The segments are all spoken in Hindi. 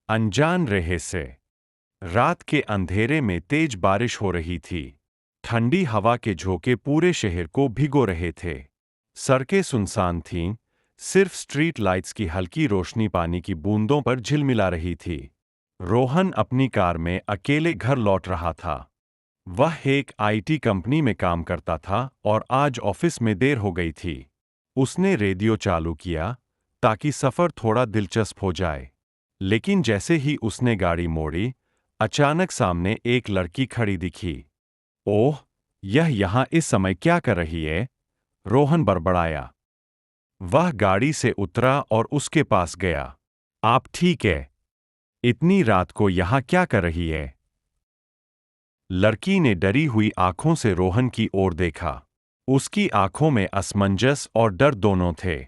अनजान रहे से। रात के अंधेरे में तेज बारिश हो रही थी। ठंडी हवा के झोंके पूरे शहर को भिगो रहे थे। सड़कें सुनसान थीं, सिर्फ स्ट्रीट लाइट्स की हल्की रोशनी पानी की बूंदों पर झिलमिला रही थी। रोहन अपनी कार में अकेले घर लौट रहा था। वह एक आईटी कंपनी में काम करता था और आज ऑफिस में देर हो गई थी। उसने रेडियो चालू किया ताकि सफर थोड़ा दिलचस्प हो जाए। लेकिन जैसे ही उसने गाड़ी मोड़ी, अचानक सामने एक लड़की खड़ी दिखी। ओह, यह यहाँ इस समय क्या कर रही है? रोहन बड़बड़ाया। वह गाड़ी से उतरा और उसके पास गया। आप ठीक है? इतनी रात को यहाँ क्या कर रही है? लड़की ने डरी हुई आंखों से रोहन की ओर देखा। उसकी आंखों में असमंजस और डर दोनों थे।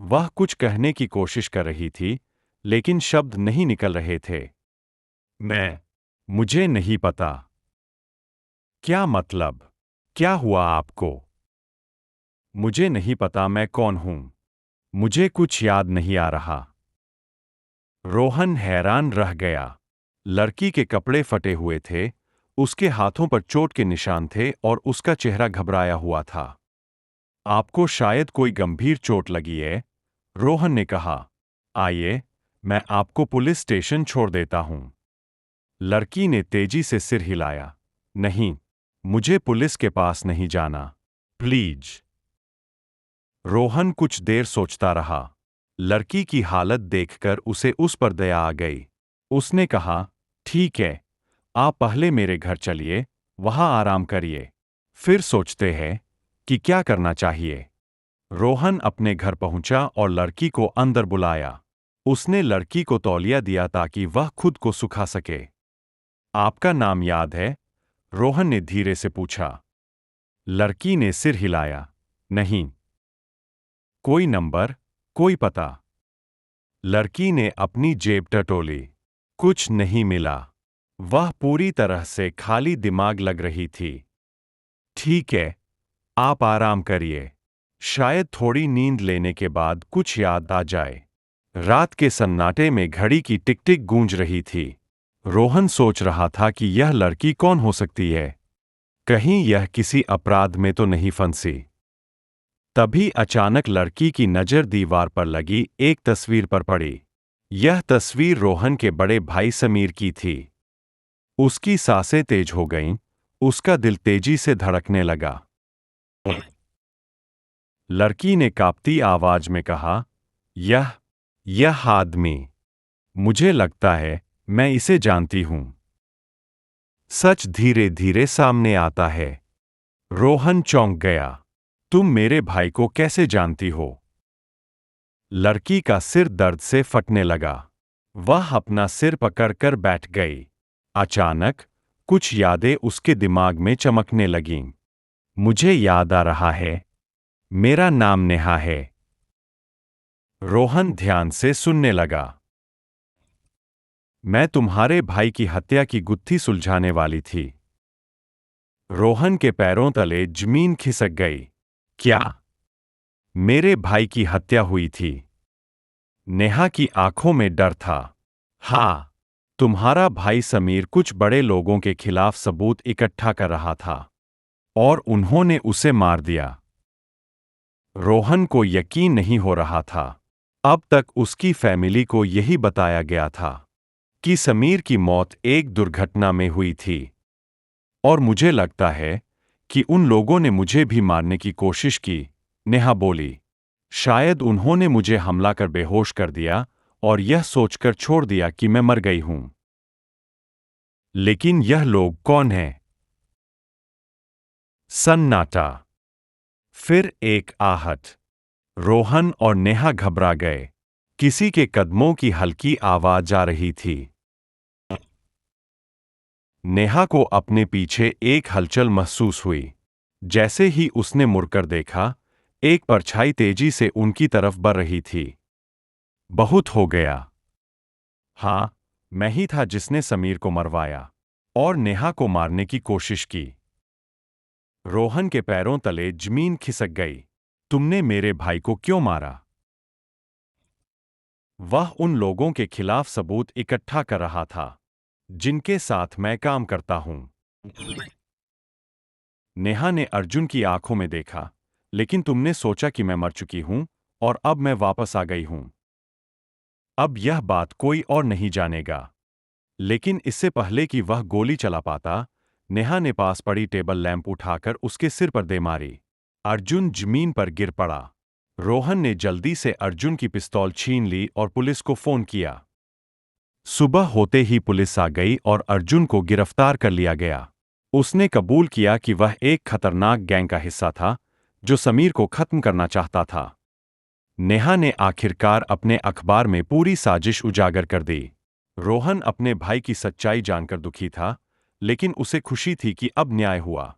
वह कुछ कहने की कोशिश कर रही थी, लेकिन शब्द नहीं निकल रहे थे। मुझे नहीं पता। क्या मतलब? क्या हुआ आपको? मुझे नहीं पता मैं कौन हूं। मुझे कुछ याद नहीं आ रहा। रोहन हैरान रह गया। लड़की के कपड़े फटे हुए थे, उसके हाथों पर चोट के निशान थे और उसका चेहरा घबराया हुआ था। आपको शायद कोई गंभीर चोट लगी है, रोहन ने कहा। आइए, मैं आपको पुलिस स्टेशन छोड़ देता हूं। लड़की ने तेजी से सिर हिलाया। नहीं, मुझे पुलिस के पास नहीं जाना। प्लीज। रोहन कुछ देर सोचता रहा। लड़की की हालत देखकर उसे उस पर दया आ गई। उसने कहा, ठीक है, आप पहले मेरे घर चलिए, वहां आराम करिए। फिर सोचते हैं कि क्या करना चाहिए। रोहन अपने घर पहुंचा और लड़की को अंदर बुलाया। उसने लड़की को तौलिया दिया ताकि वह खुद को सुखा सके। आपका नाम याद है? रोहन ने धीरे से पूछा। लड़की ने सिर हिलाया। नहीं। कोई नंबर, कोई पता? लड़की ने अपनी जेब टटोली। कुछ नहीं मिला। वह पूरी तरह से खाली दिमाग लग रही थी। ठीक है, आप आराम करिए। शायद थोड़ी नींद लेने के बाद कुछ याद आ जाए। रात के सन्नाटे में घड़ी की टिक टिक गूंज रही थी। रोहन सोच रहा था कि यह लड़की कौन हो सकती है। कहीं यह किसी अपराध में तो नहीं फंसी। तभी अचानक लड़की की नज़र दीवार पर लगी एक तस्वीर पर पड़ी। यह तस्वीर रोहन के बड़े भाई समीर की थी। उसकी सांसें तेज हो गईं, उसका दिल तेजी से धड़कने लगा। लड़की ने कांपती आवाज में कहा, यह आदमी। मुझे लगता है मैं इसे जानती हूं। सच धीरे धीरे सामने आता है। रोहन चौंक गया। तुम मेरे भाई को कैसे जानती हो? लड़की का सिर दर्द से फटने लगा। वह अपना सिर पकड़कर बैठ गई। अचानक कुछ यादें उसके दिमाग में चमकने लगीं। मुझे याद आ रहा है। मेरा नाम नेहा है। रोहन ध्यान से सुनने लगा। मैं तुम्हारे भाई की हत्या की गुत्थी सुलझाने वाली थी। रोहन के पैरों तले जमीन खिसक गई। क्या? मेरे भाई की हत्या हुई थी? नेहा की आंखों में डर था। हाँ, तुम्हारा भाई समीर कुछ बड़े लोगों के खिलाफ सबूत इकट्ठा कर रहा था और उन्होंने उसे मार दिया। रोहन को यकीन नहीं हो रहा था। अब तक उसकी फैमिली को यही बताया गया था कि समीर की मौत एक दुर्घटना में हुई थी। और मुझे लगता है कि उन लोगों ने मुझे भी मारने की कोशिश की, नेहा बोली। शायद उन्होंने मुझे हमला कर बेहोश कर दिया और यह सोचकर छोड़ दिया कि मैं मर गई हूं। लेकिन यह लोग कौन हैं? सन्नाटा। फिर एक आहट। रोहन और नेहा घबरा गए। किसी के कदमों की हल्की आवाज आ रही थी। नेहा को अपने पीछे एक हलचल महसूस हुई। जैसे ही उसने मुड़कर देखा, एक परछाई तेजी से उनकी तरफ बढ़ रही थी। बहुत हो गया। हाँ, मैं ही था जिसने समीर को मरवाया और नेहा को मारने की कोशिश की। रोहन के पैरों तले जमीन खिसक गई। तुमने मेरे भाई को क्यों मारा? वह उन लोगों के खिलाफ सबूत इकट्ठा कर रहा था जिनके साथ मैं काम करता हूं। नेहा ने अर्जुन की आंखों में देखा। लेकिन तुमने सोचा कि मैं मर चुकी हूं और अब मैं वापस आ गई हूं। अब यह बात कोई और नहीं जानेगा। लेकिन इससे पहले कि वह गोली चला पाता, नेहा ने पास पड़ी टेबल लैंप उठाकर उसके सिर पर दे मारी। अर्जुन जमीन पर गिर पड़ा। रोहन ने जल्दी से अर्जुन की पिस्तौल छीन ली और पुलिस को फोन किया। सुबह होते ही पुलिस आ गई और अर्जुन को गिरफ्तार कर लिया गया। उसने कबूल किया कि वह एक खतरनाक गैंग का हिस्सा था जो समीर को खत्म करना चाहता था। नेहा ने आखिरकार अपने अखबार में पूरी साजिश उजागर कर दी। रोहन अपने भाई की सच्चाई जानकर दुखी था, लेकिन उसे खुशी थी कि अब न्याय हुआ।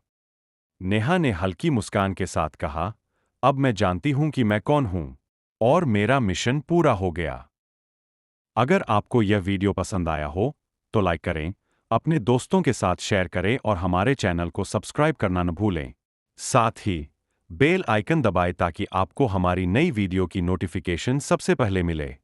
नेहा ने हल्की मुस्कान के साथ कहा, अब मैं जानती हूं कि मैं कौन हूं और मेरा मिशन पूरा हो गया। अगर आपको यह वीडियो पसंद आया हो तो लाइक करें, अपने दोस्तों के साथ शेयर करें और हमारे चैनल को सब्सक्राइब करना न भूलें। साथ ही बेल आइकन दबाएं ताकि आपको हमारी नई वीडियो की नोटिफिकेशन सबसे पहले मिले।